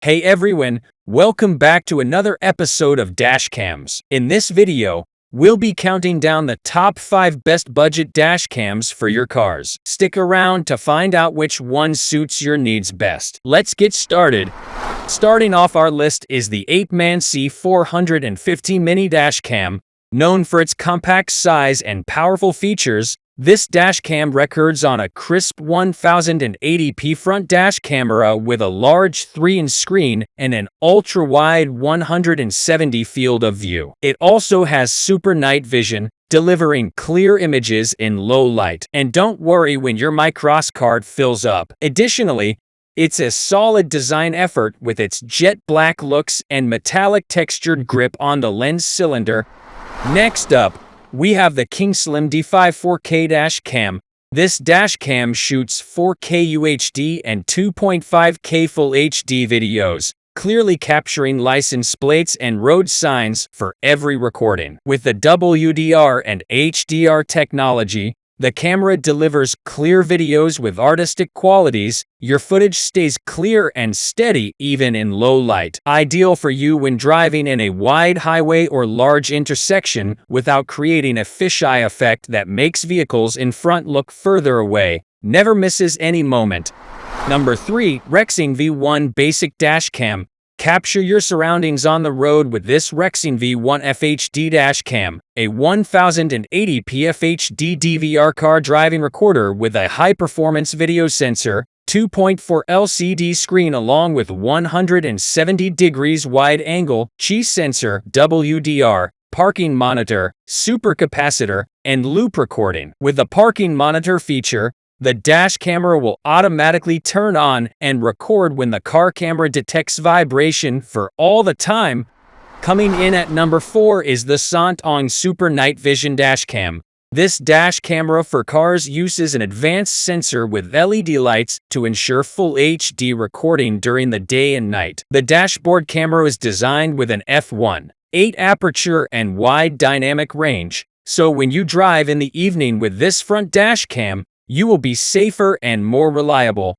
Hey everyone, welcome back to another episode of Dashcams. In this video, we'll be counting down the top 5 best budget dashcams for your cars. Stick around to find out which one suits your needs best. Let's get started. Starting off our list is the Apeman C450 mini dashcam. Known for its compact size and powerful features, this dashcam records on a crisp 1080p front dash camera with a large 3-inch screen and an ultra-wide 170 field of view. It also has super night vision, delivering clear images in low light. And don't worry when your micros card fills up. Additionally, it's a solid design effort with its jet black looks and metallic textured grip on the lens cylinder. Next up, we have the King Slim D5 4K dashcam. This dashcam shoots 4K UHD and 2.5K Full HD videos, clearly capturing license plates and road signs for every recording. With the WDR and HDR technology, the camera delivers clear videos with artistic qualities. Your footage stays clear and steady even in low light. Ideal for you when driving in a wide highway or large intersection without creating a fisheye effect that makes vehicles in front look further away. Never misses any moment. Number 3. Rexing V1 Basic Dashcam. Capture your surroundings on the road with this Rexing V1 FHD dashcam, a 1080p FHD DVR car driving recorder with a high-performance video sensor, 2.4 LCD screen along with 170 degrees wide-angle cheese sensor, WDR, parking monitor, supercapacitor, and loop recording. With the parking monitor feature, the dash camera will automatically turn on and record when the car camera detects vibration for all the time. Coming in at number 4 is the Sant-Ong Super Night Vision Dashcam. This dash camera for cars uses an advanced sensor with LED lights to ensure full HD recording during the day and night. The dashboard camera is designed with an f1.8 aperture and wide dynamic range, so when you drive in the evening with this front dash cam, you will be safer and more reliable.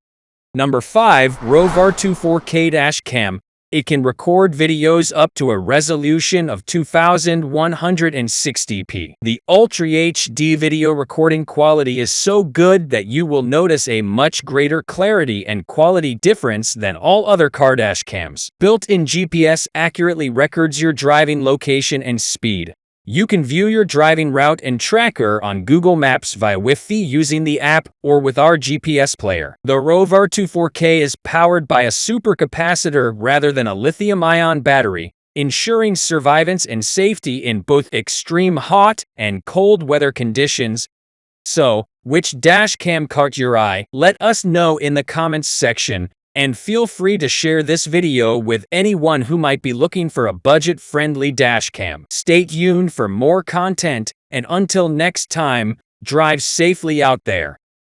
Number 5. Rovar2 4K Dashcam. It can record videos up to a resolution of 2160p. The Ultra HD video recording quality is so good that you will notice a much greater clarity and quality difference than all other car dashcams. Built-in GPS accurately records your driving location and speed. You can view your driving route and tracker on Google Maps via Wi-Fi using the app or with our GPS player. The Rovar2 4K is powered by a supercapacitor rather than a lithium-ion battery, ensuring survivance and safety in both extreme hot and cold weather conditions. So, which dashcam caught your eye? Let us know in the comments section. And feel free to share this video with anyone who might be looking for a budget-friendly dashcam. Stay tuned for more content, and until next time, drive safely out there.